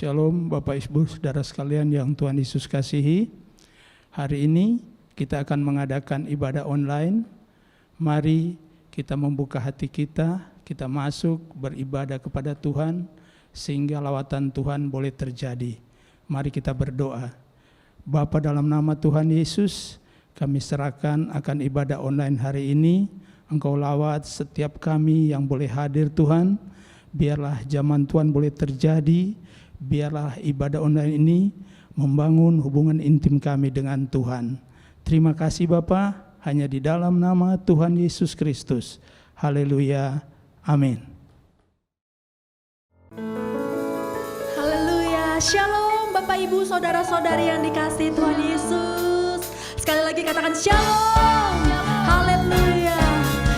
Shalom Bapak Ibu Saudara sekalian yang Tuhan Yesus kasihi. Hari ini kita akan mengadakan ibadah online. Mari kita membuka hati kita masuk beribadah kepada Tuhan sehingga lawatan Tuhan boleh terjadi. Mari kita berdoa. Bapa, dalam nama Tuhan Yesus, kami serahkan akan ibadah online hari ini. Engkau lawat setiap kami yang boleh hadir Tuhan. Biarlah zaman Tuhan boleh terjadi. Biarlah ibadah online ini membangun hubungan intim kami dengan Tuhan. Terima kasih Bapa, hanya di dalam nama Tuhan Yesus Kristus. Haleluya. Amin. Haleluya. Shalom Bapak Ibu Saudara-saudari yang dikasihi Tuhan Yesus. Sekali lagi katakan shalom. Haleluya.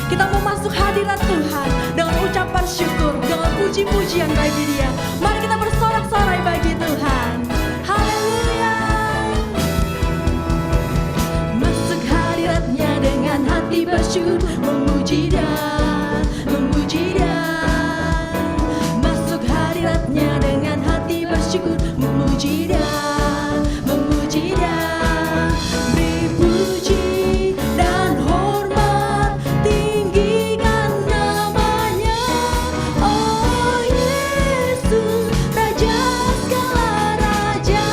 Kita mau masuk hadirat Tuhan dengan ucapan syukur, dengan puji-pujian bagi Dia. Mari kita bersorak-sorai bagi Tuhan. Haleluya. Masuk hadirat-Nya dengan hati bersyukur, memuji Dia, memuji Dia. Masuk hadirat-Nya dengan hati bersyukur, memuji Dia, memuji Dia. Beri puji dan hormat, tinggikan namanya. Oh Yesus, Raja segala raja.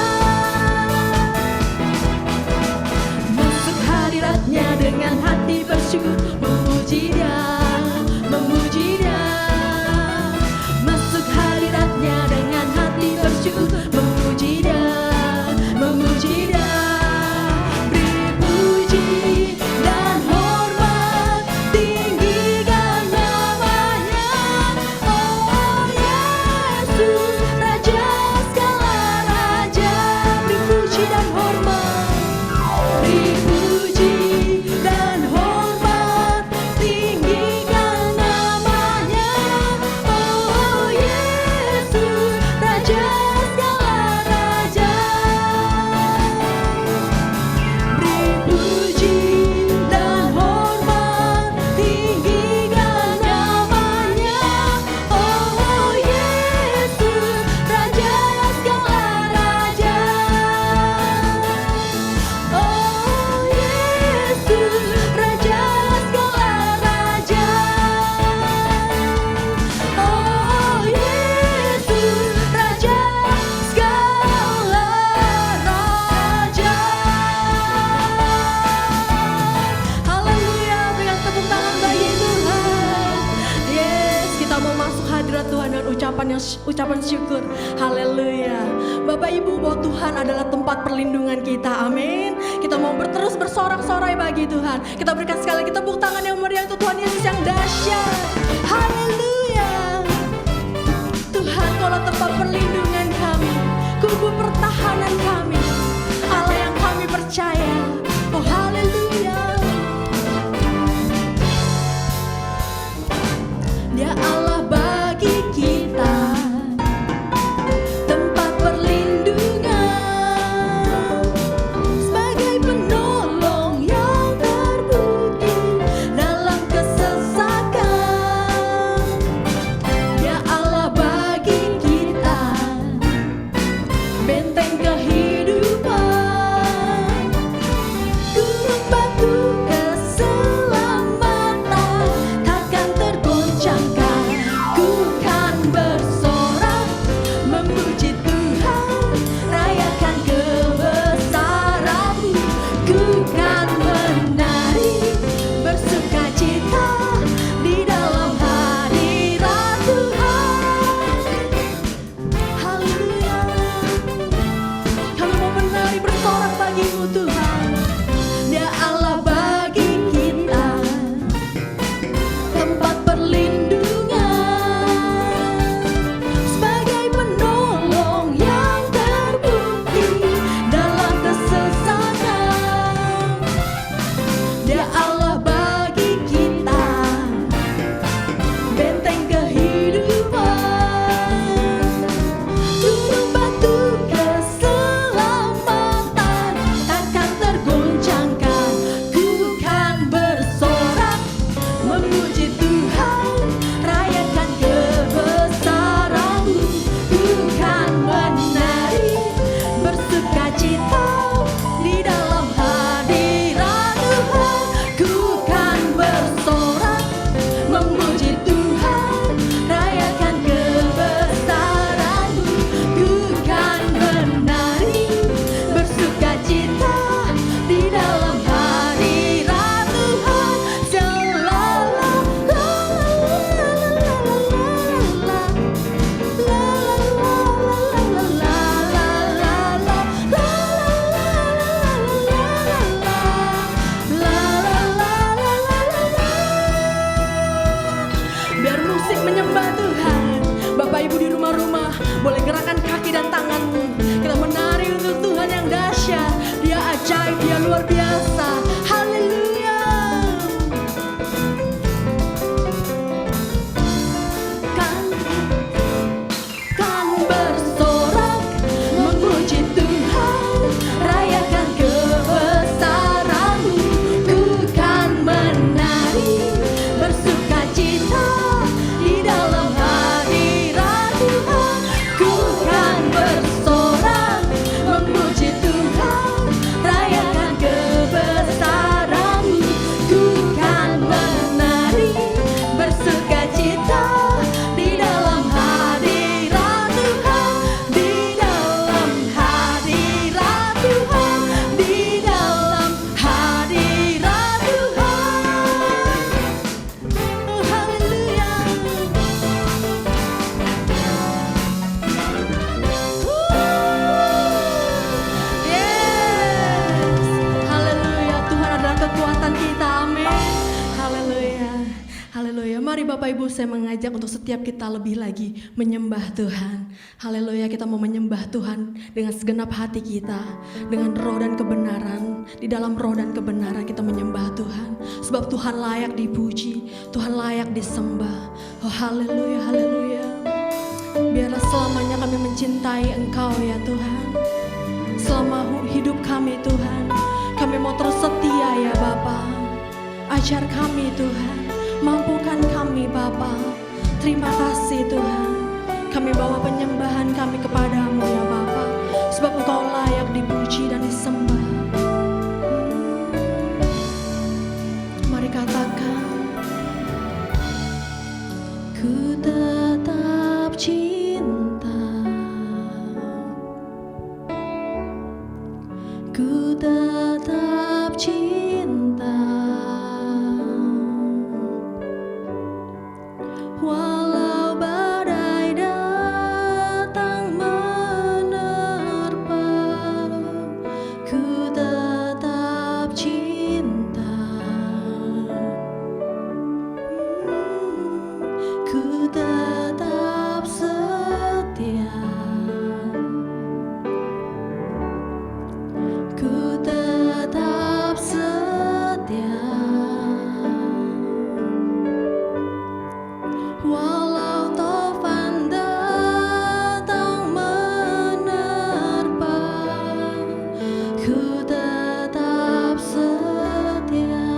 Masuk hadirat-Nya dengan hati bersyukur, memuji Dia, memuji Dia. Masuk hadirat-Nya dengan hati bersyukur, memuji Dia, memuji Dia. Beri puji dan hormat, tinggikan namanya. Oh Yesus, Raja segala raja. Beri puji dan hormat, beri puji dan hormat, tinggikan namanya. Oh Yesus, Raja segala raja. Beri puji dan hormat, tinggikan namanya. Oh Yesus, Raja segala raja. Oh Yesus, Raja segala raja. Oh Yesus, Raja segala raja. Haleluya, berikan tepuk tangan bagi Tuhan. Yes, kita mau masuk hadirat Tuhan dengan ucapan syukur. Haleluya. Bapak Ibu, bahwa Tuhan adalah tempat perlindungan kita. Amin. Kita mau terus bersorak-sorai bagi Tuhan. Kita berikan sekali lagi tepuk tangan yang meriah untuk Tuhan Yesus yang dahsyat. Haleluya. Tuhan, Kaulah tempat perlindungan kami, kubu pertahanan kami, Allah yang kami percaya. Oh haleluya. Dia Allah bagi kita, tempat perlindungan, sebagai penolong yang terbukti dalam kesesakan. Dia Allah bagi kita, benteng kehidupan, Boleh gerakan kaki dan tanganmu. Kita menari untuk Tuhan yang dahsyat. Dia ajaib, dia luar biasa. Haleluya. Kan bersorak memuji Tuhan, rayakan kebesaran-Mu. Ku kan menari bersuka cita di dalam hadirat Tuhan. Ku kan bersorak memuji Tuhan, rayakan kebesaran-Mu. Ku kan menari bersuka cita di dalam hadirat Tuhan, di dalam hadirat Tuhan, di dalam hadirat Tuhan. Oh haleluya. Yes. Haleluya. Tuhan adalah kekuatan kita. Amin. Haleluya. Haleluya. Mari Bapak Ibu, saya mengajak untuk setiap kita lebih lagi menyembah Tuhan. Haleluya. Kita mau menyembah Tuhan dengan segenap hati kita, dengan roh dan kebenaran. Di dalam roh dan kebenaran kita menyembah Tuhan. Sebab Tuhan layak dipuji, Tuhan layak disembah. Oh haleluya, haleluya. Biarlah selamanya kami mencintai Engkau ya Tuhan. Selama hidup kami Tuhan, kami mau terus setia ya Bapa. Ajar kami Tuhan, mampukan kami Bapa. Terima kasih Tuhan. Kami bawa penyembahan kami kepadamu ya Bapa. Sebab Engkau layak dipuji dan disembah. Mari katakan, ku tetap cinta, ku tetap cinta, walau badai datang menerpa. Ku tetap cinta, ku tetap setia, ku tetap setia, walau taufan datang menerpa. Ku tetap setia.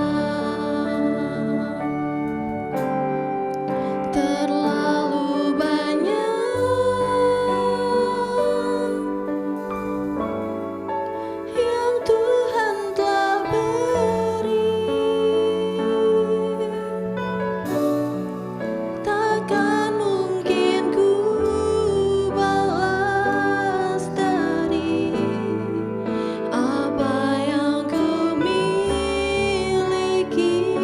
Terlalu banyak yang Tuhan telah beri, takkan mungkin ku balas dari apa yang ku miliki.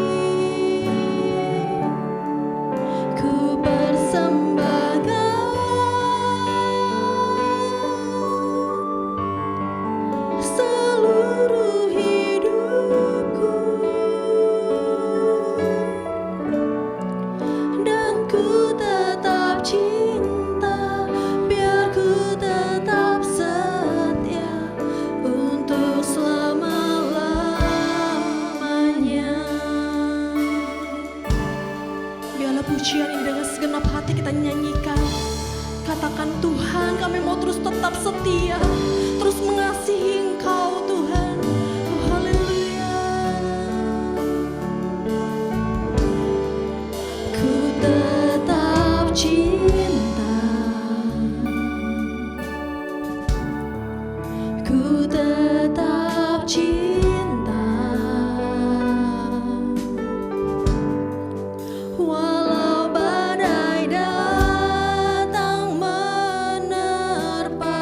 Ku persembahkan seluruh hidupku, dan ku tetap cinta. Biar ku tetap setia untuk selama-lamanya. Biarlah pujian ini dengan segenap hati kita nyanyikan. Katakan, Tuhan, kami mau terus tetap setia, terus mengasihi Engkau Tuhan. Oh haleluya. Ku tetap cinta, ku tetap cinta, walau badai datang menerpa.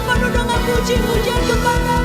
penuh dengan puji-pujian kepadamu.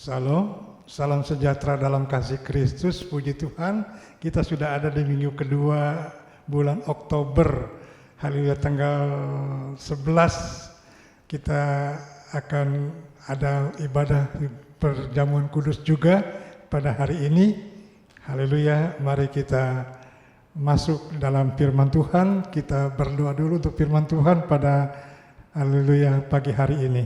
Shalom, salam sejahtera dalam kasih Kristus, puji Tuhan. Kita sudah ada di minggu kedua bulan Oktober, haleluya, tanggal 11 kita akan ada ibadah perjamuan kudus juga pada hari ini. Haleluya, mari kita masuk dalam firman Tuhan, kita berdoa dulu untuk firman Tuhan pada haleluya pagi hari ini.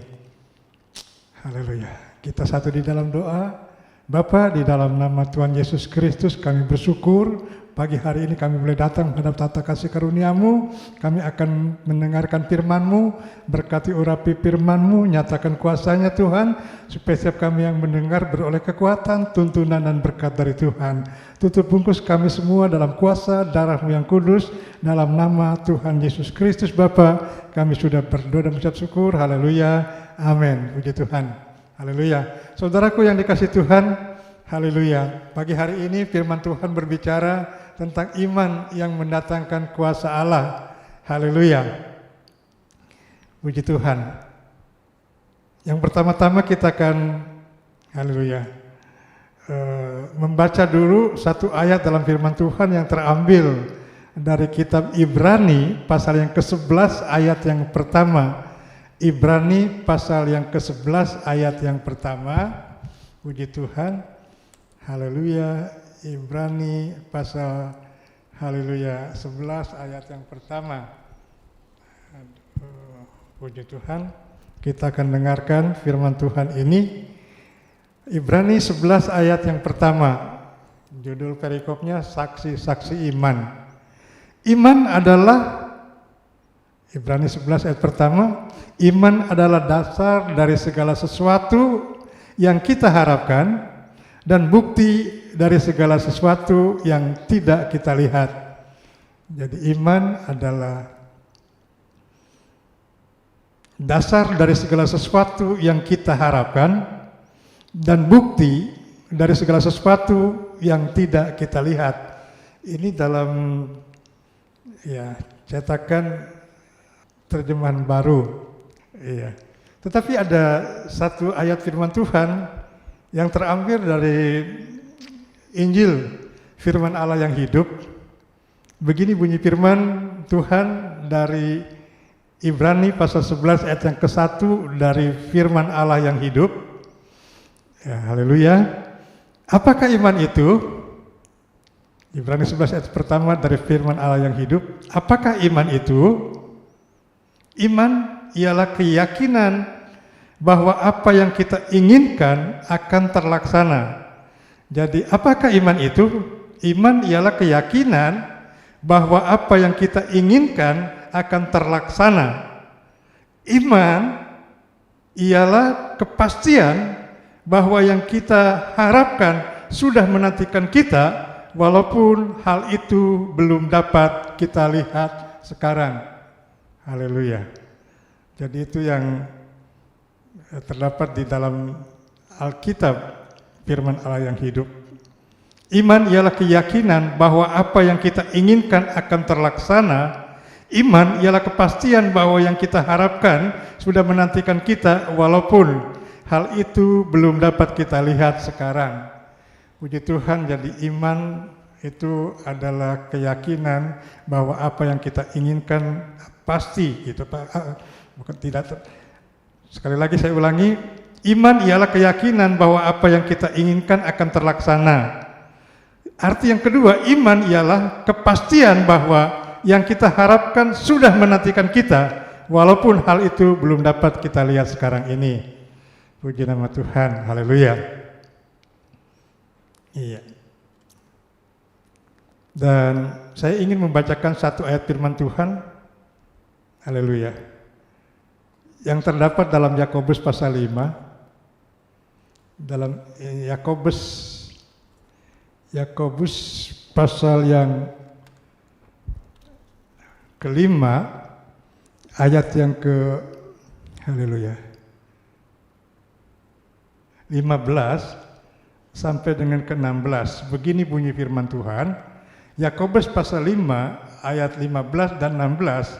Haleluya. Kita satu di dalam doa. Bapa, di dalam nama Tuhan Yesus Kristus kami bersyukur pagi hari ini kami boleh datang menghadap tata kasih karunia-Mu. Kami akan mendengarkan firman-Mu, berkati urapi firman-Mu, nyatakan kuasanya Tuhan, supaya setiap kami yang mendengar beroleh kekuatan, tuntunan dan berkat dari Tuhan. Tutup bungkus kami semua dalam kuasa darah-Mu yang kudus, dalam nama Tuhan Yesus Kristus Bapa, kami sudah berdoa dan mengucap syukur. Haleluya, amin. Puji Tuhan. Haleluya. Saudaraku yang dikasih Tuhan, haleluya. Pagi hari ini firman Tuhan berbicara tentang iman yang mendatangkan kuasa Allah. Haleluya. Puji Tuhan. Yang pertama-tama kita akan, haleluya, membaca dulu satu ayat dalam firman Tuhan yang terambil dari kitab Ibrani pasal yang ke-11 ayat yang pertama. Ibrani pasal yang ke-11 ayat yang pertama. Puji Tuhan. Haleluya. Ibrani pasal haleluya 11 ayat yang pertama. Puji Tuhan. Kita akan dengarkan firman Tuhan ini. Ibrani 11 ayat yang pertama. Judul perikopnya saksi-saksi iman. Iman adalah, Ibrani 11 ayat pertama, iman adalah dasar dari segala sesuatu yang kita harapkan dan bukti dari segala sesuatu yang tidak kita lihat. Jadi iman adalah dasar dari segala sesuatu yang kita harapkan dan bukti dari segala sesuatu yang tidak kita lihat. Ini dalam cetakan terjemahan baru. Iya. Tetapi ada satu ayat firman Tuhan yang terambil dari Injil firman Allah yang hidup. Begini bunyi firman Tuhan dari Ibrani pasal 11 ayat yang ke-1 dari firman Allah yang hidup. Ya, haleluya. Apakah iman itu? Ibrani 11 ayat pertama dari firman Allah yang hidup. Apakah iman itu? Iman ialah keyakinan bahwa apa yang kita inginkan akan terlaksana. Jadi apakah iman itu? Iman ialah keyakinan bahwa apa yang kita inginkan akan terlaksana. Iman ialah kepastian bahwa yang kita harapkan sudah menantikan kita, walaupun hal itu belum dapat kita lihat sekarang. Haleluya. Jadi itu yang terdapat di dalam Alkitab, firman Allah yang hidup. Iman ialah keyakinan bahwa apa yang kita inginkan akan terlaksana. Iman ialah kepastian bahwa yang kita harapkan sudah menantikan kita, walaupun hal itu belum dapat kita lihat sekarang. Puji Tuhan, jadi iman itu adalah keyakinan bahwa apa yang kita inginkan pasti gitu Pak. Bukan tidak. Sekali lagi saya ulangi, iman ialah keyakinan bahwa apa yang kita inginkan akan terlaksana. Arti yang kedua, iman ialah kepastian bahwa yang kita harapkan sudah menantikan kita, walaupun hal itu belum dapat kita lihat sekarang ini. Puji nama Tuhan, haleluya. Iya. Dan saya ingin membacakan satu ayat firman Tuhan, haleluya, yang terdapat dalam Yakobus pasal 5. Dalam Yakobus pasal yang kelima, ayat yang ke, haleluya, 15 sampai dengan ke-16. Begini bunyi firman Tuhan, Yakobus pasal 5 ayat 15 dan 16.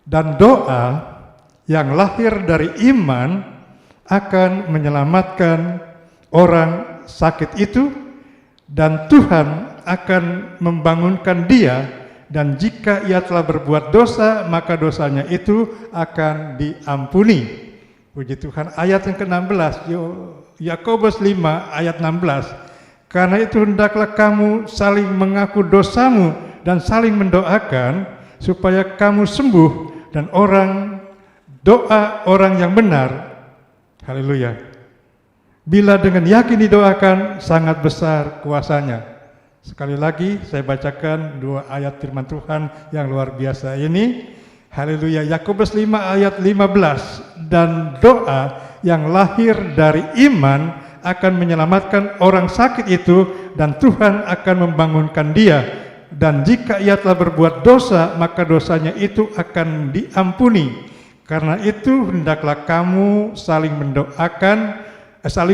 Dan doa yang lahir dari iman akan menyelamatkan orang sakit itu, dan Tuhan akan membangunkan dia, dan jika ia telah berbuat dosa, maka dosanya itu akan diampuni. Puji Tuhan. Ayat yang ke-16, Yakobus 5 ayat 16. Karena itu hendaklah kamu saling mengaku dosamu dan saling mendoakan supaya kamu sembuh dan doa orang yang benar. Haleluya. Bila dengan yakin didoakan, sangat besar kuasanya. Sekali lagi saya bacakan 2 ayat firman Tuhan yang luar biasa ini. Haleluya. Yakobus 5 ayat 15. Dan doa yang lahir dari iman akan menyelamatkan orang sakit itu, dan Tuhan akan membangunkan dia. Dan jika ia telah berbuat dosa, maka dosanya itu akan diampuni. Karena itu hendaklah kamu saling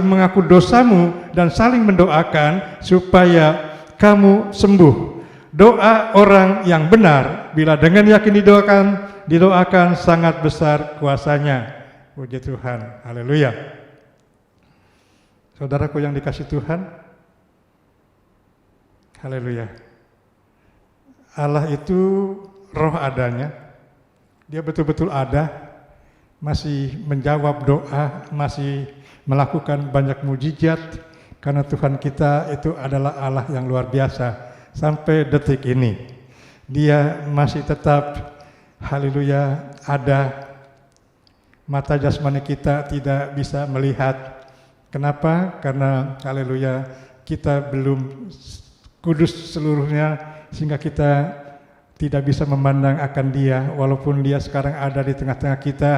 mengaku dosamu dan saling mendoakan supaya kamu sembuh. Doa orang yang benar bila dengan yakin didoakan sangat besar kuasanya. Puji Tuhan. Haleluya. Saudaraku yang dikasih Tuhan, haleluya. Allah itu roh adanya. Dia betul-betul ada, masih menjawab doa, masih melakukan banyak mujizat, karena Tuhan kita itu adalah Allah yang luar biasa. Sampai detik ini Dia masih tetap, haleluya, ada. Mata jasmani kita tidak bisa melihat. Kenapa? Karena haleluya, kita belum kudus seluruhnya, sehingga kita tidak bisa memandang akan Dia, walaupun Dia sekarang ada di tengah-tengah kita,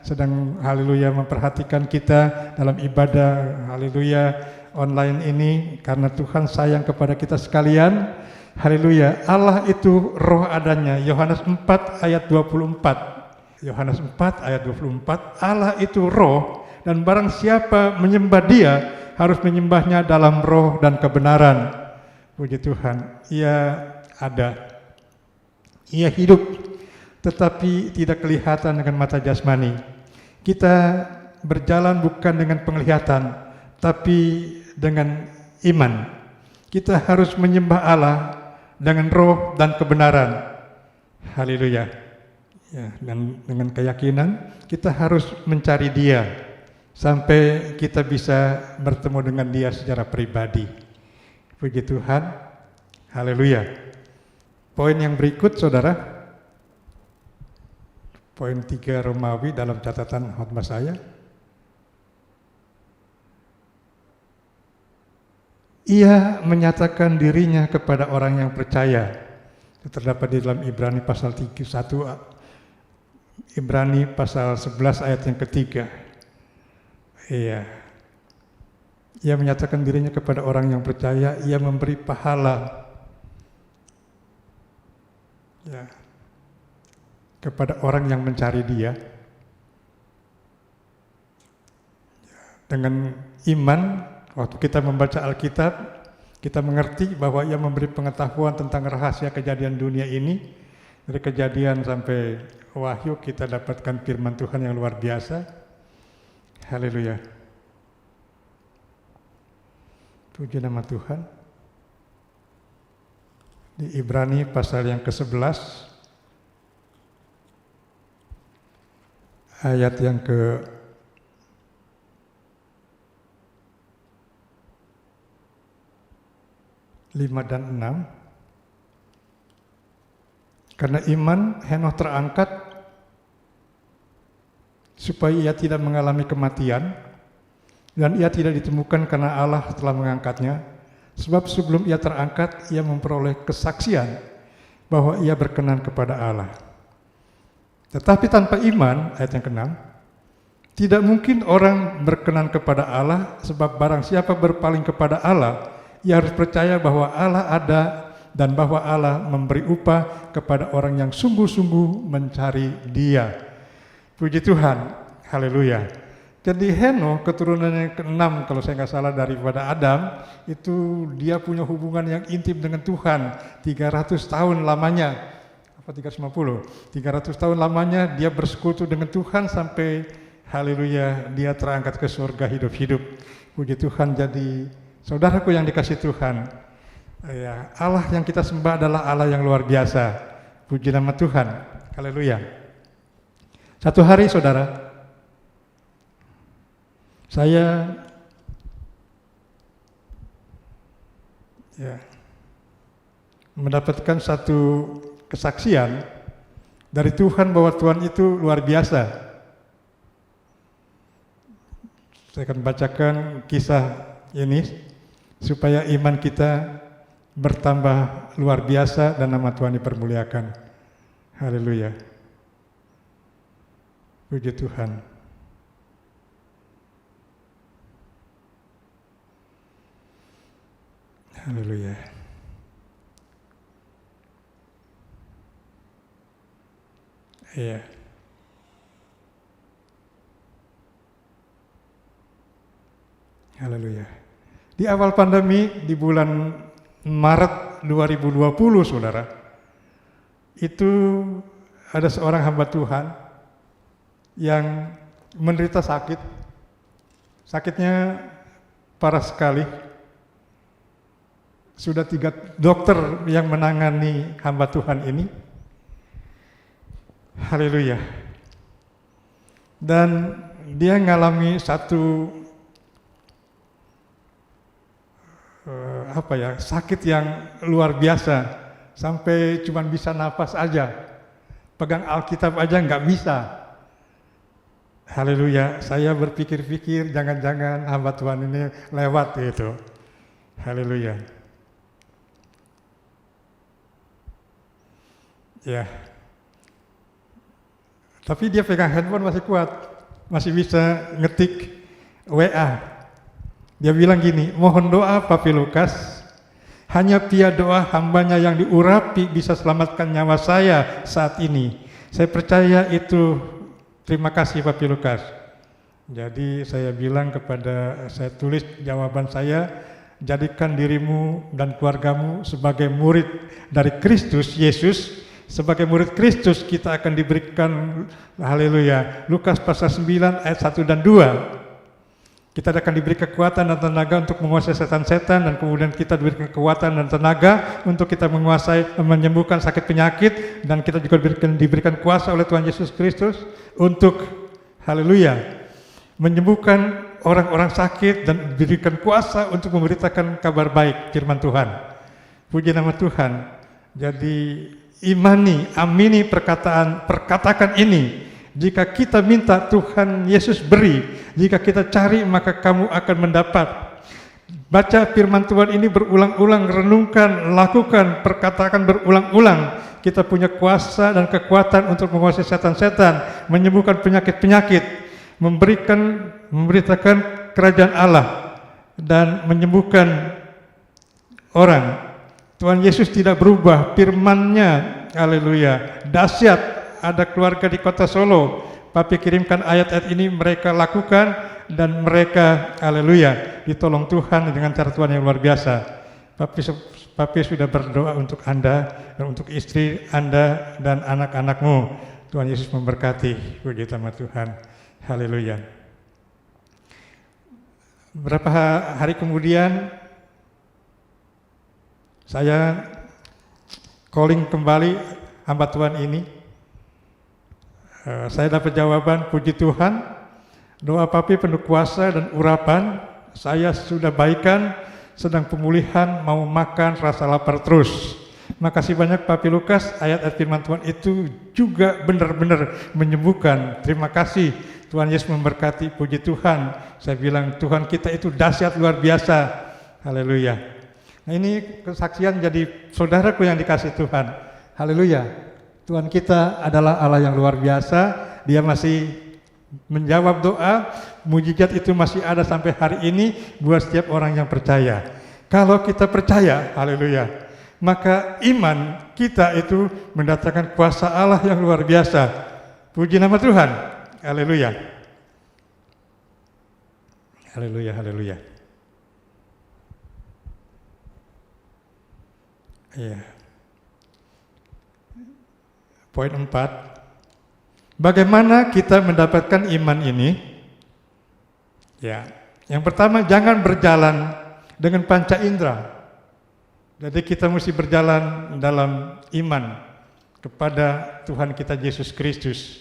sedang haleluya memperhatikan kita dalam ibadah haleluya online ini, karena Tuhan sayang kepada kita sekalian. Haleluya. Allah itu roh adanya. Yohanes 4 ayat 24. Yohanes 4 ayat 24. Allah itu roh, dan barang siapa menyembah Dia harus menyembahnya dalam roh dan kebenaran. Puji Tuhan. Ia ada. Ia hidup, tetapi tidak kelihatan dengan mata jasmani. Kita berjalan bukan dengan penglihatan, tapi dengan iman. Kita harus menyembah Allah dengan roh dan kebenaran. Haleluya. Ya, dan dengan keyakinan kita harus mencari Dia sampai kita bisa bertemu dengan Dia secara pribadi. Puji Tuhan. Haleluya. Poin yang berikut, saudara, poin 3 Romawi dalam catatan khotbah saya. Ia menyatakan dirinya kepada orang yang percaya. Itu terdapat di dalam Ibrani pasal 1, Ibrani pasal 11 ayat yang ketiga. Iya. Ia menyatakan dirinya kepada orang yang percaya, ia memberi pahala ya, kepada orang yang mencari Dia. Dengan iman, waktu kita membaca Alkitab, kita mengerti bahwa Ia memberi pengetahuan tentang rahasia kejadian dunia ini. Dari Kejadian sampai Wahyu kita dapatkan firman Tuhan yang luar biasa. Haleluya. Puji nama Tuhan. Di Ibrani pasal yang ke-11 ayat yang ke-5 dan 6. Karena iman Henokh terangkat supaya ia tidak mengalami kematian, dan ia tidak ditemukan karena Allah telah mengangkatnya. Sebab sebelum ia terangkat, ia memperoleh kesaksian bahwa ia berkenan kepada Allah. Tetapi tanpa iman, ayat yang ke-6, tidak mungkin orang berkenan kepada Allah, sebab barang siapa berpaling kepada Allah, ia harus percaya bahwa Allah ada dan bahwa Allah memberi upah kepada orang yang sungguh-sungguh mencari Dia. Puji Tuhan, haleluya. Jadi Henokh keturunan yang ke-6 kalau saya nggak salah daripada Adam, itu dia punya hubungan yang intim dengan Tuhan 300 tahun lamanya. Apa 350? 300 tahun lamanya dia bersekutu dengan Tuhan sampai haleluya dia terangkat ke surga hidup-hidup. Puji Tuhan. Jadi saudaraku yang dikasih Tuhan, ya, Allah yang kita sembah adalah Allah yang luar biasa. Puji nama Tuhan. Haleluya. Satu hari saudara, saya mendapatkan satu kesaksian dari Tuhan bahwa Tuhan itu luar biasa. Saya akan bacakan kisah ini supaya iman kita bertambah luar biasa dan nama Tuhan dipermuliakan. Haleluya. Puji Tuhan. Haleluya. Iya. Haleluya. Di awal pandemi di bulan Maret 2020, saudara, itu ada seorang hamba Tuhan yang menderita sakit. Sakitnya parah sekali. Sudah 3 dokter yang menangani hamba Tuhan ini. Haleluya. Dan dia mengalami satu sakit yang luar biasa, sampai cuma bisa nafas aja, pegang Alkitab aja nggak bisa. Haleluya. Saya berpikir-pikir jangan-jangan hamba Tuhan ini lewat gitu. Haleluya. Ya. Tapi dia pegang handphone masih kuat, masih bisa ngetik WA. Dia bilang gini, mohon doa Papi Lukas, hanya via doa hambanya yang diurapi bisa selamatkan nyawa saya saat ini. Saya percaya itu, terima kasih Papi Lukas. Jadi saya tulis jawaban saya, jadikan dirimu dan keluargamu sebagai murid dari Kristus Yesus. Sebagai murid Kristus kita akan diberikan, haleluya, Lukas pasal 9 ayat 1 dan 2. Kita akan diberi kekuatan dan tenaga untuk menguasai setan-setan, dan kemudian kita diberikan kekuatan dan tenaga untuk kita menguasai, menyembuhkan sakit penyakit, dan kita juga diberikan kuasa oleh Tuhan Yesus Kristus untuk, haleluya, menyembuhkan orang-orang sakit dan diberikan kuasa untuk memberitakan kabar baik firman Tuhan. Puji nama Tuhan. Jadi amini perkatakan ini. Jika kita minta, Tuhan Yesus beri. Jika kita cari, maka kamu akan mendapat. Baca firman Tuhan ini berulang-ulang, renungkan, lakukan, perkatakan berulang-ulang. Kita punya kuasa dan kekuatan untuk menguasai setan-setan, menyembuhkan penyakit-penyakit, memberitakan kerajaan Allah, dan menyembuhkan orang. Tuhan Yesus tidak berubah, firman-Nya, haleluya, dahsyat. Ada keluarga di kota Solo, Papi kirimkan ayat-ayat ini, mereka lakukan dan mereka, haleluya, ditolong Tuhan dengan cara Tuhan yang luar biasa. Papi sudah berdoa untuk Anda dan untuk istri Anda dan anak-anakmu. Tuhan Yesus memberkati. Puji nama Tuhan. Haleluya. Beberapa hari kemudian saya calling kembali hamba Tuhan ini. Saya dapat jawaban, puji Tuhan, doa Papi penuh kuasa dan urapan, saya sudah baikan, sedang pemulihan, mau makan, rasa lapar terus. Makasih banyak Papi Lukas, ayat-ayat firman Tuhan itu juga benar-benar menyembuhkan. Terima kasih, Tuhan Yesus memberkati, puji Tuhan. Saya bilang, Tuhan kita itu dahsyat luar biasa. Haleluya. Nah ini kesaksian jadi saudaraku yang dikasih Tuhan. Haleluya. Tuhan kita adalah Allah yang luar biasa, Dia masih menjawab doa, mujizat itu masih ada sampai hari ini buat setiap orang yang percaya. Kalau kita percaya, haleluya, maka iman kita itu mendatangkan kuasa Allah yang luar biasa. Puji nama Tuhan, haleluya. Haleluya, haleluya. Iya. Poin 4, bagaimana kita mendapatkan iman ini? Ya, yang pertama jangan berjalan dengan panca indera. Jadi kita mesti berjalan dalam iman kepada Tuhan kita Yesus Kristus.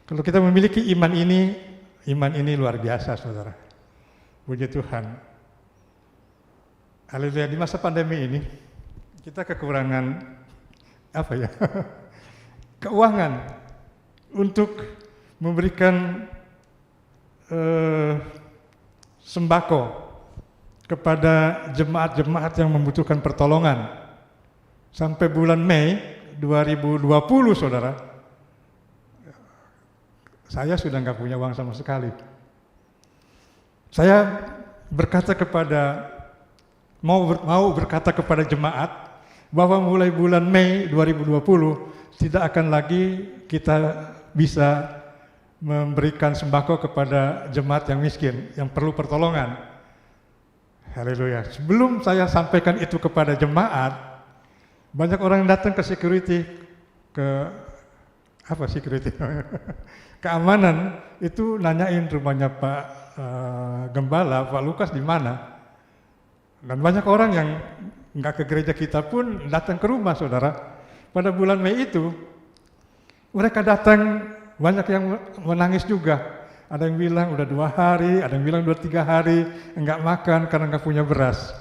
Kalau kita memiliki iman ini luar biasa, saudara. Puji Tuhan. Haleluya. Di masa pandemi ini, kita kekurangan apa ya? Keuangan untuk memberikan sembako kepada jemaat-jemaat yang membutuhkan pertolongan. Sampai bulan Mei 2020, saudara, saya sudah nggak punya uang sama sekali. Saya berkata mau berkata kepada jemaat bahwa mulai bulan Mei 2020 tidak akan lagi kita bisa memberikan sembako kepada jemaat yang miskin, yang perlu pertolongan. Haleluya. Sebelum saya sampaikan itu kepada jemaat, banyak orang datang ke security, keamanan, itu nanyain rumahnya Pak Gembala, Pak Lukas di mana. Dan banyak orang yang nggak ke gereja kita pun datang ke rumah, saudara. Pada bulan Mei itu, mereka datang, banyak yang menangis juga. Ada yang bilang udah 2 hari, ada yang bilang 2-3 hari nggak makan karena nggak punya beras.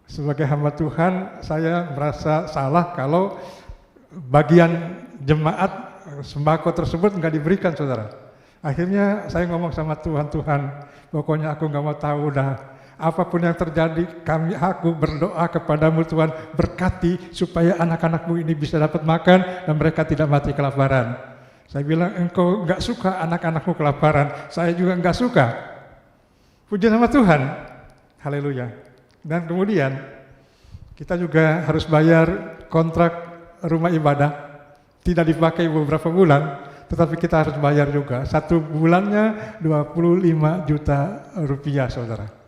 Sebagai hamba Tuhan, saya merasa salah kalau bagian jemaat sembako tersebut nggak diberikan, saudara. Akhirnya saya ngomong sama Tuhan, pokoknya aku nggak mau tahu dah. Apapun yang terjadi, aku berdoa kepadamu Tuhan, berkati supaya anak-anakmu ini bisa dapat makan dan mereka tidak mati kelaparan. Saya bilang, engkau nggak suka anak-anakmu kelaparan, saya juga nggak suka. Puji nama Tuhan, haleluya. Dan kemudian kita juga harus bayar kontrak rumah ibadah, tidak dipakai beberapa bulan, tetapi kita harus bayar juga. 1 bulannya 25 juta rupiah, saudara.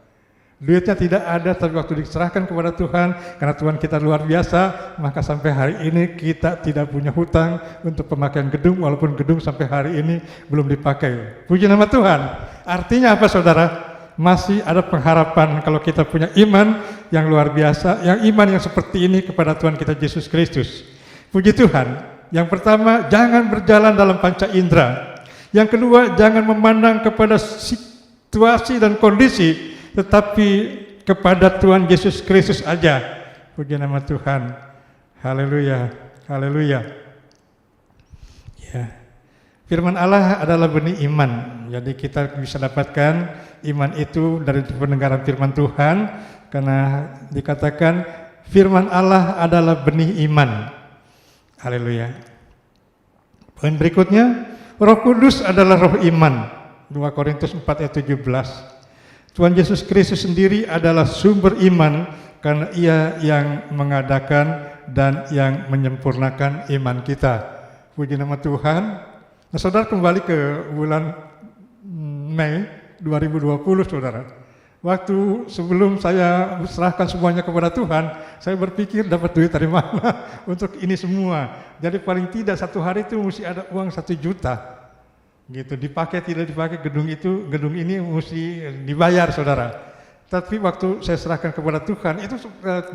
Duitnya tidak ada, tapi waktu diserahkan kepada Tuhan, karena Tuhan kita luar biasa, maka sampai hari ini kita tidak punya hutang untuk pemakaian gedung, walaupun gedung sampai hari ini belum dipakai. Puji nama Tuhan. Artinya apa, saudara? Masih ada pengharapan kalau kita punya iman yang luar biasa, yang iman yang seperti ini kepada Tuhan kita Yesus Kristus. Puji Tuhan. Yang pertama, jangan berjalan dalam panca indera. Yang kedua, jangan memandang kepada situasi dan kondisi, tetapi kepada Tuhan Yesus Kristus aja. Puji nama Tuhan. Haleluya. Haleluya. Ya. Firman Allah adalah benih iman. Jadi kita bisa dapatkan iman itu dari pendengaran firman Tuhan, karena dikatakan firman Allah adalah benih iman. Haleluya. Poin berikutnya, Roh Kudus adalah roh iman. 2 Korintus 4 ayat 17. Tuhan Yesus Kristus sendiri adalah sumber iman, karena Ia yang mengadakan dan yang menyempurnakan iman kita. Puji nama Tuhan. Nah, saudara, kembali ke bulan Mei 2020, saudara. Waktu sebelum saya serahkan semuanya kepada Tuhan, saya berpikir dapat duit dari mana untuk ini semua. Jadi paling tidak 1 hari itu mesti ada uang 1 juta. Gitu, dipakai tidak dipakai gedung ini mesti dibayar, saudara. Tapi waktu saya serahkan kepada Tuhan, itu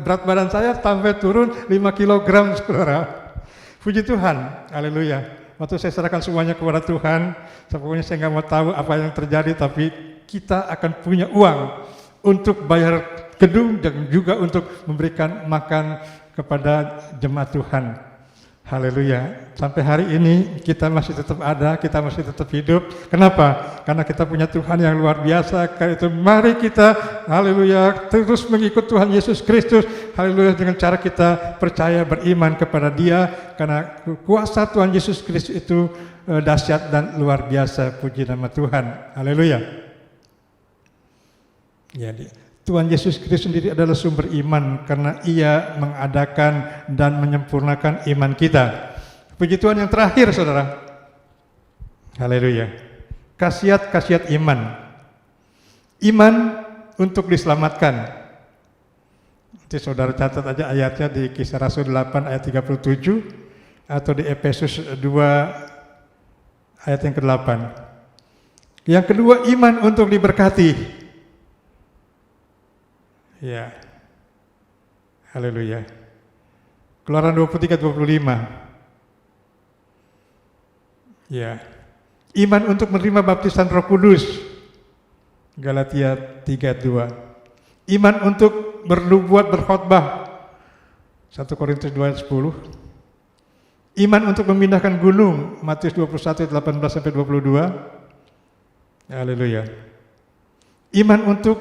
berat badan saya sampai turun 5 kg, saudara. Puji Tuhan, haleluya. Waktu saya serahkan semuanya kepada Tuhan, pokoknya saya nggak mau tahu apa yang terjadi, tapi kita akan punya uang untuk bayar gedung dan juga untuk memberikan makan kepada jemaat Tuhan. Haleluya. Sampai hari ini kita masih tetap ada, kita masih tetap hidup. Kenapa? Karena kita punya Tuhan yang luar biasa. Karena itu mari kita, haleluya, terus mengikut Tuhan Yesus Kristus. Haleluya, dengan cara kita percaya, beriman kepada Dia. Karena kuasa Tuhan Yesus Kristus itu dahsyat dan luar biasa. Puji nama Tuhan. Haleluya. Jadi Tuhan Yesus Kristus sendiri adalah sumber iman, karena Ia mengadakan dan menyempurnakan iman kita. Puji Tuhan. Yang terakhir, saudara. Haleluya. Khasiat-khasiat iman. Iman untuk diselamatkan. Nanti saudara catat aja ayatnya di Kisah Rasul 8 ayat 37 atau di Efesus 2 ayat yang ke-8. Yang kedua, iman untuk diberkati. Ya. Haleluya. Keluaran 23-25. Ya. Iman untuk menerima baptisan Roh Kudus. Galatia 3:2. Iman untuk bernubuat, berkhotbah. 1 Korintus 2 ayat 10. Iman untuk memindahkan gunung, Matius 21 ayat 18-22. Haleluya. Iman untuk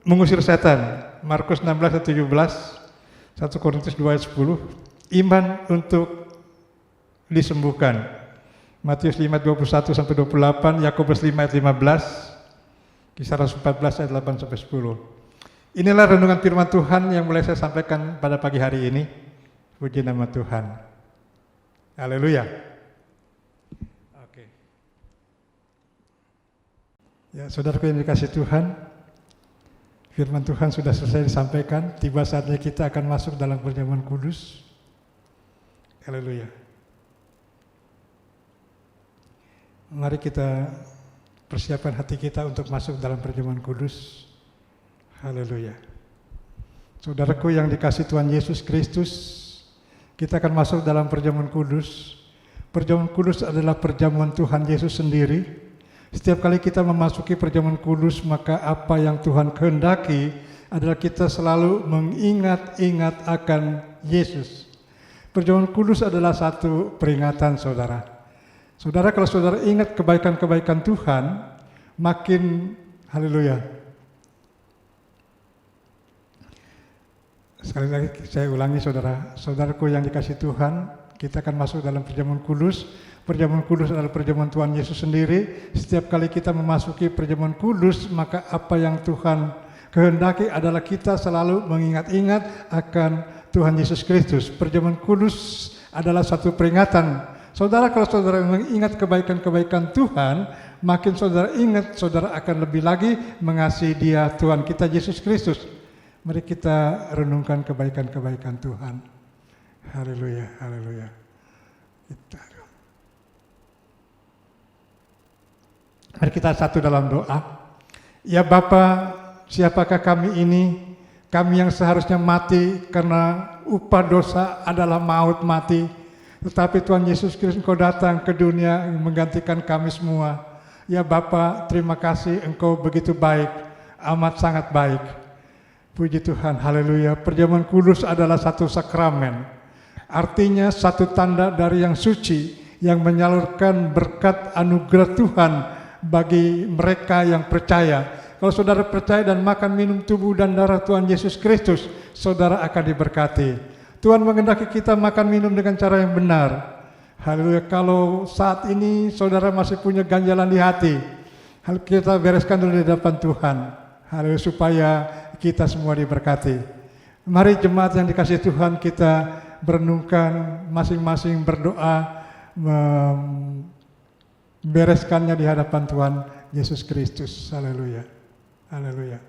mengusir setan, Markus 16 ayat 17, 1 Korintus 2 ayat 10. Iman untuk disembuhkan, Matius 5 ayat 21-28, Yakobus 5 ayat 15, Kisah Rasul 14 ayat 8-10. Inilah renungan firman Tuhan yang mulai saya sampaikan pada pagi hari ini. Puji nama Tuhan. Haleluya. Oke. Ya, saudaraku yang dikasih Tuhan, firman Tuhan sudah selesai disampaikan. Tiba saatnya kita akan masuk dalam perjamuan kudus. Haleluya. Mari kita persiapkan hati kita untuk masuk dalam perjamuan kudus. Haleluya. Saudaraku yang dikasih Tuhan Yesus Kristus, kita akan masuk dalam perjamuan kudus. Perjamuan kudus adalah perjamuan Tuhan Yesus sendiri. Setiap kali kita memasuki perjamuan kudus, maka apa yang Tuhan kehendaki adalah kita selalu mengingat-ingat akan Yesus. Perjamuan kudus adalah satu peringatan, saudara. Saudara, kalau saudara ingat kebaikan-kebaikan Tuhan, makin haleluya. Sekali lagi saya ulangi, saudaraku yang dikasih Tuhan, kita akan masuk dalam perjamuan kudus. Perjamuan kudus adalah perjamuan Tuhan Yesus sendiri. Setiap kali kita memasuki perjamuan kudus, maka apa yang Tuhan kehendaki adalah kita selalu mengingat-ingat akan Tuhan Yesus Kristus. Perjamuan kudus adalah satu peringatan. Saudara, kalau saudara mengingat kebaikan-kebaikan Tuhan, makin saudara ingat, saudara akan lebih lagi mengasihi Dia, Tuhan kita Yesus Kristus. Mari kita renungkan kebaikan-kebaikan Tuhan. Haleluya, haleluya. Mari kita satu dalam doa. Ya Bapa, siapakah kami ini? Kami yang seharusnya mati karena upah dosa adalah maut mati. Tetapi Tuhan Yesus Kristus, Engkau datang ke dunia menggantikan kami semua. Ya Bapa, terima kasih, Engkau begitu baik, amat sangat baik. Puji Tuhan, haleluya. Perjamuan kudus adalah satu sakramen. Artinya satu tanda dari yang suci yang menyalurkan berkat anugerah Tuhan bagi mereka yang percaya. Kalau saudara percaya dan makan minum tubuh dan darah Tuhan Yesus Kristus, saudara akan diberkati. Tuhan menghendaki kita makan minum dengan cara yang benar. Haleluya. Kalau saat ini saudara masih punya ganjalan di hati, kita bereskan dulu di hadapan Tuhan. Haleluya, supaya kita semua diberkati. Mari jemaat yang dikasih Tuhan, kita merenungkan, masing-masing berdoa, membereskannya di hadapan Tuhan Yesus Kristus. Haleluya, haleluya.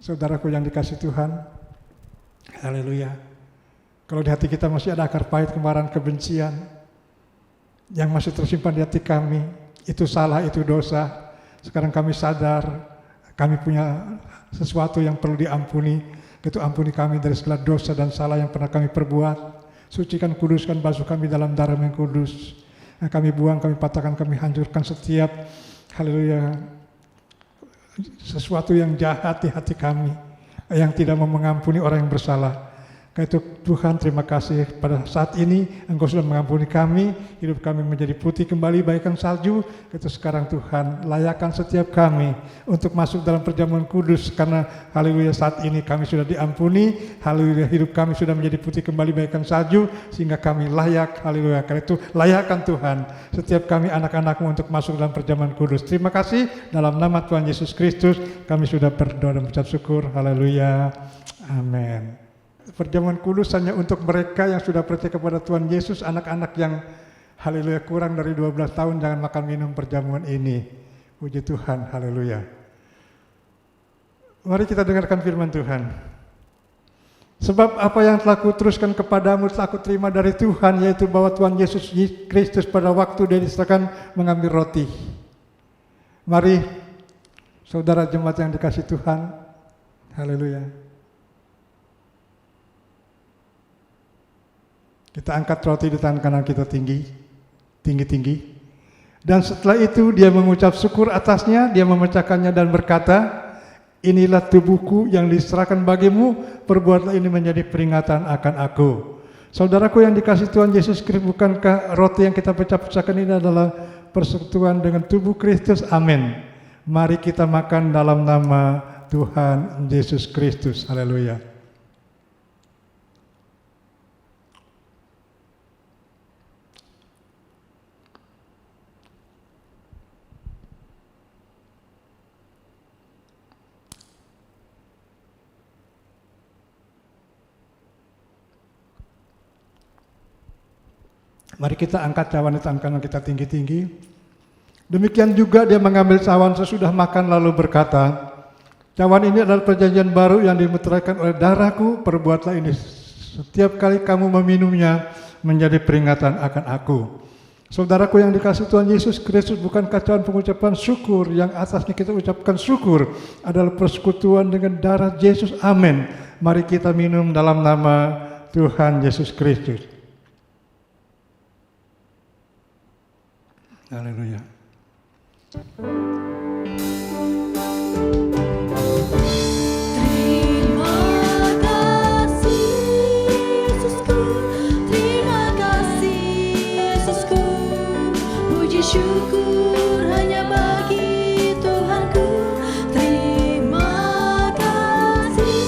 Saudaraku yang dikasih Tuhan, haleluya. Kalau di hati kita masih ada akar pahit, kemarahan, kebencian yang masih tersimpan di hati kami, itu salah, itu dosa. Sekarang kami sadar, kami punya sesuatu yang perlu diampuni. Itu ampuni kami dari segala dosa dan salah yang pernah kami perbuat. Sucikan, kuduskan, basuh kami dalam darah yang kudus. Nah, kami buang, kami patahkan, kami hancurkan setiap haleluya sesuatu yang jahat di hati kami, yang tidak mau mengampuni orang yang bersalah. Karena itu Tuhan, terima kasih pada saat ini Engkau sudah mengampuni kami, hidup kami menjadi putih kembali bagaikan salju. Itu sekarang Tuhan, layakkan setiap kami untuk masuk dalam perjamuan kudus, karena haleluya saat ini kami sudah diampuni, haleluya hidup kami sudah menjadi putih kembali bagaikan salju, sehingga kami layak, haleluya. Karena itu layakkan Tuhan setiap kami anak-anak-Mu untuk masuk dalam perjamuan kudus. Terima kasih, dalam nama Tuhan Yesus Kristus kami sudah berdoa dan mengucap syukur, haleluya, amin. Perjamuan kudus hanya untuk mereka yang sudah percaya kepada Tuhan Yesus. Anak-anak yang haleluya kurang dari 12 tahun jangan makan minum perjamuan ini. Puji Tuhan, haleluya. Mari kita dengarkan firman Tuhan. Sebab apa yang telah kuteruskan kepadamu telah kuterima dari Tuhan, yaitu bahwa Tuhan Yesus Kristus pada waktu Dia diserahkan mengambil roti. Mari saudara jemaat yang dikasih Tuhan, haleluya. Kita angkat roti di tangan kanan kita tinggi-tinggi. Dan setelah itu Dia mengucap syukur atasnya, Dia memecahkannya dan berkata, Inilah tubuhku yang diserahkan bagimu, perbuatlah ini menjadi peringatan akan aku. Saudaraku yang dikasihi Tuhan Yesus Kristus, bukankah roti yang kita pecah-pecahkan ini adalah persekutuan dengan tubuh Kristus? Amin. Mari kita makan dalam nama Tuhan Yesus Kristus. Haleluya. Mari kita angkat cawan di tangan kanan kita tinggi-tinggi. Demikian juga dia mengambil cawan sesudah makan lalu berkata, cawan ini adalah perjanjian baru yang dimeteraikan oleh darahku, perbuatlah ini setiap kali kamu meminumnya menjadi peringatan akan aku. Saudaraku yang dikasihi Tuhan Yesus Kristus, bukankah cawan pengucapan syukur yang atasnya kita ucapkan syukur adalah persekutuan dengan darah Yesus? Amin. Mari kita minum dalam nama Tuhan Yesus Kristus. Haleluya. Terima kasih Yesusku, terima kasih Yesusku, puji syukur hanya bagi Tuhanku. Terima kasih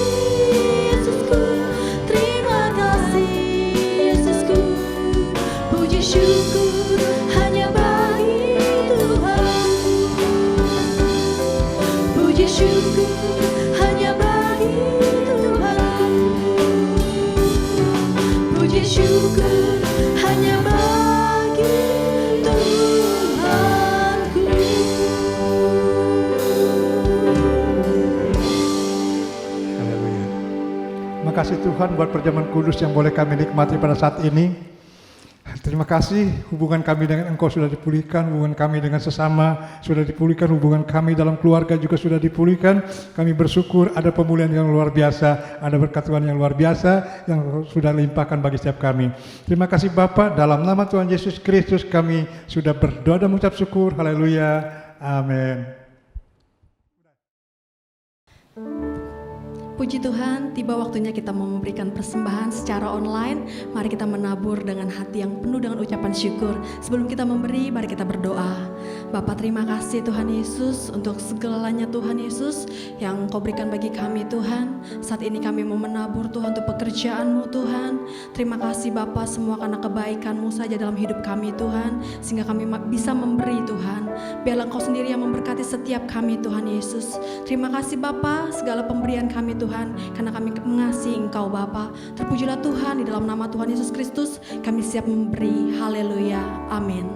Yesusku, terima kasih Yesusku, puji syukur hanya bagi syukur hanya bagi Tuhan, puji syukur hanya bagi Tuhanku. Haleluya. Makasih Tuhan buat perjamuan kudus yang boleh kami nikmati pada saat ini. Terima kasih, hubungan kami dengan Engkau sudah dipulihkan, hubungan kami dengan sesama sudah dipulihkan, hubungan kami dalam keluarga juga sudah dipulihkan. Kami bersyukur ada pemulihan yang luar biasa, ada berkat Tuhan yang luar biasa yang sudah limpahkan bagi setiap kami. Terima kasih Bapa, dalam nama Tuhan Yesus Kristus kami sudah berdoa dan mengucap syukur. Haleluya. Amin. Puji Tuhan, tiba waktunya kita mau memberikan persembahan secara online. Mari kita menabur dengan hati yang penuh dengan ucapan syukur. Sebelum kita memberi, mari kita berdoa. Bapa, terima kasih Tuhan Yesus untuk segalanya Tuhan Yesus yang Kau berikan bagi kami Tuhan. Saat ini kami mau menabur Tuhan untuk pekerjaan-Mu Tuhan. Terima kasih Bapa, semua karena kebaikan-Mu saja dalam hidup kami Tuhan, sehingga kami bisa memberi Tuhan. Biarlah Engkau sendiri yang memberkati setiap kami Tuhan Yesus. Terima kasih Bapa, segala pemberian kami Tuhan, karena kami mengasihi Engkau Bapa. Terpujilah Tuhan, di dalam nama Tuhan Yesus Kristus kami siap memberi. Haleluya, amin.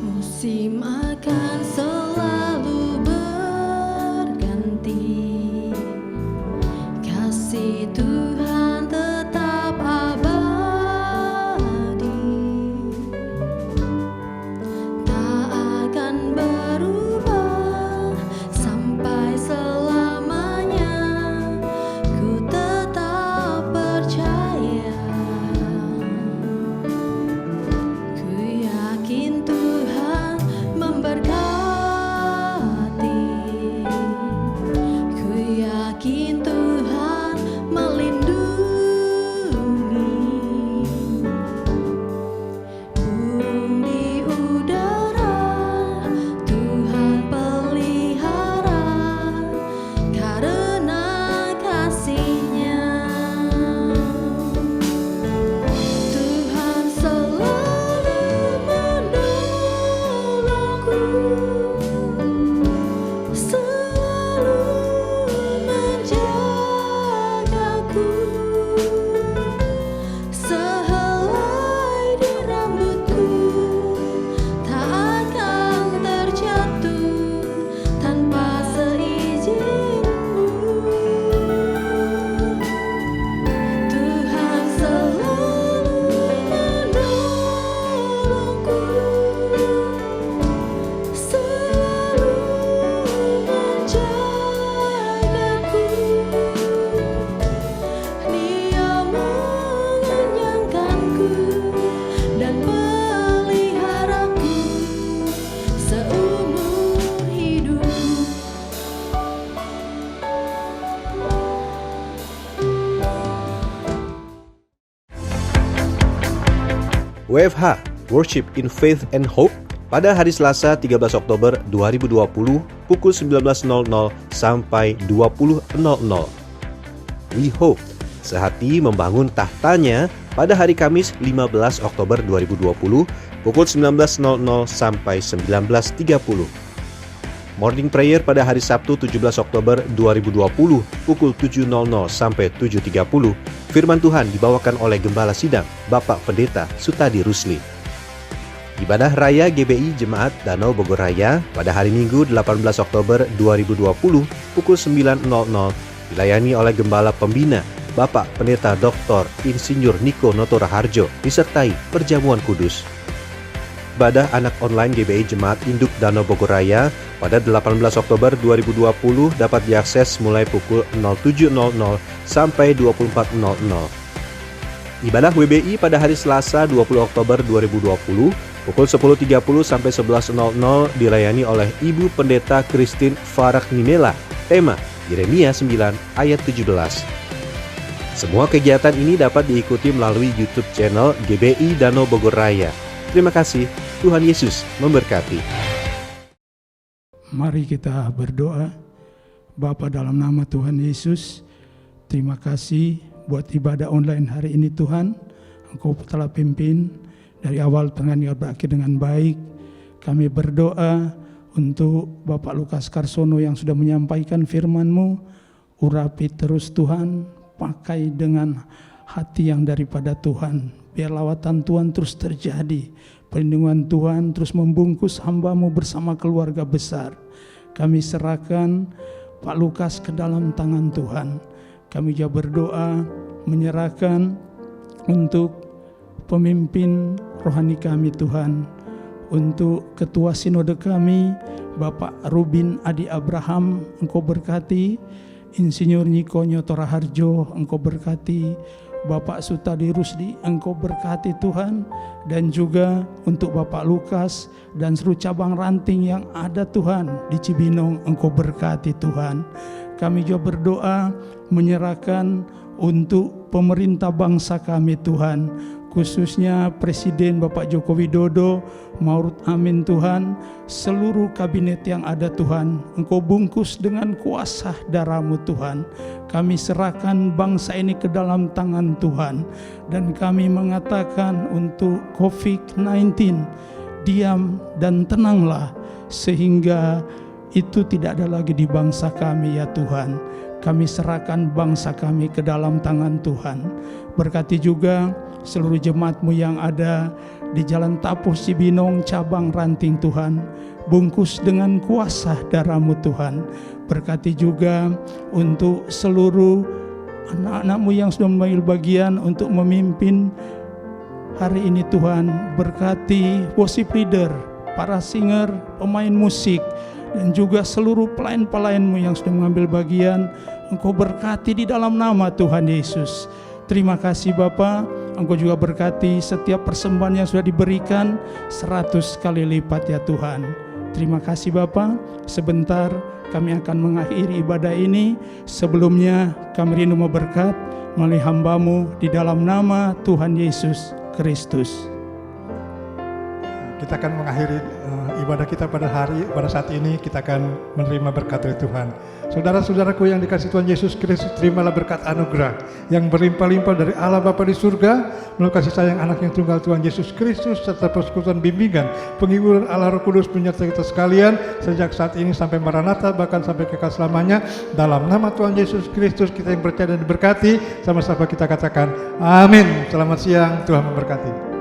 Musim akan selalu WFH, Worship in Faith and Hope, pada hari Selasa 13 Oktober 2020 pukul 19.00 sampai 20.00. We Hope, sehati membangun tahtanya, pada hari Kamis 15 Oktober 2020 pukul 19.00 sampai 19.30. Morning Prayer pada hari Sabtu 17 Oktober 2020 pukul 7.00 sampai 7.30. Firman Tuhan dibawakan oleh Gembala Sidang Bapak Pendeta Sutadi Rusli. Ibadah Raya GBI Jemaat Danau Bogor Raya pada hari Minggu 18 Oktober 2020 pukul 9.00 dilayani oleh Gembala Pembina Bapak Pendeta Dr. Insinyur Niko Noto Raharjo disertai perjamuan kudus. Ibadah anak online GBI Jemaat Induk Danau Bogor Raya pada 18 Oktober 2020 dapat diakses mulai pukul 07.00 sampai 24.00. Ibadah WBI pada hari Selasa 20 Oktober 2020 pukul 10.30 sampai 11.00 dilayani oleh Ibu Pendeta Christine Farak Nimela. Tema Yeremia 9 ayat 17. Semua kegiatan ini dapat diikuti melalui YouTube channel GBI Danau Bogor Raya. Terima kasih, Tuhan Yesus memberkati. Mari kita berdoa. Bapa, dalam nama Tuhan Yesus, terima kasih buat ibadah online hari ini Tuhan. Engkau telah pimpin dari awal hingga berakhir dengan baik. Kami berdoa untuk Bapak Lukas Karsono yang sudah menyampaikan firman-Mu. Urapi terus Tuhan, pakai dengan hati yang daripada Tuhan. Biar lawatan Tuhan terus terjadi. Perlindungan Tuhan terus membungkus hamba-Mu bersama keluarga besar. Kami serahkan Pak Lukas ke dalam tangan Tuhan. Kami juga berdoa menyerahkan untuk pemimpin rohani kami Tuhan. Untuk ketua sinode kami Bapak Rubin Adi Abraham, Engkau berkati. Insinyur Niko Noto Raharjo, Engkau berkati. Bapak Sutadi Rusdi, Engkau berkati Tuhan. Dan juga untuk Bapak Lukas dan seluruh cabang ranting yang ada Tuhan di Cibinong, Engkau berkati Tuhan. Kami juga berdoa menyerahkan untuk pemerintah bangsa kami Tuhan, khususnya Presiden Bapak Joko Widodo, Ma'ruf Amin Tuhan, seluruh kabinet yang ada Tuhan, Engkau bungkus dengan kuasa darah-Mu Tuhan. Kami serahkan bangsa ini ke dalam tangan Tuhan, dan kami mengatakan untuk COVID-19, diam dan tenanglah, sehingga itu tidak ada lagi di bangsa kami ya Tuhan. Kami serahkan bangsa kami ke dalam tangan Tuhan. Berkati juga seluruh jemaat-Mu yang ada di Jalan Tapuh Cibinong cabang ranting Tuhan, bungkus dengan kuasa darah-Mu Tuhan. Berkati juga untuk seluruh anak-anak-Mu yang sudah mengambil bagian untuk memimpin hari ini Tuhan. Berkati worship leader, para singer, pemain musik, dan juga seluruh pelayan-pelayan-Mu yang sudah mengambil bagian. Engkau berkati di dalam nama Tuhan Yesus. Terima kasih Bapa. Engkau juga berkati setiap persembahan yang sudah diberikan 100 kali lipat ya Tuhan. Terima kasih Bapa. Sebentar kami akan mengakhiri ibadah ini. Sebelumnya kami rindu mau berkat melalui hamba-Mu di dalam nama Tuhan Yesus Kristus. Kita akan mengakhiri ibadah kita pada saat ini. Kita akan menerima berkat dari Tuhan. Saudara-saudaraku yang dikasihi Tuhan Yesus Kristus, terimalah berkat anugerah yang berlimpah-limpah dari Allah Bapa di surga, melalui kasih sayang anak yang tunggal Tuhan Yesus Kristus, serta persekutuan bimbingan penghiburan Allah Roh Kudus menyertai kita sekalian sejak saat ini sampai Maranatha, bahkan sampai kekal selamanya. Dalam nama Tuhan Yesus Kristus kita yang percaya dan diberkati, sama-sama kita katakan amin. Selamat siang, Tuhan memberkati.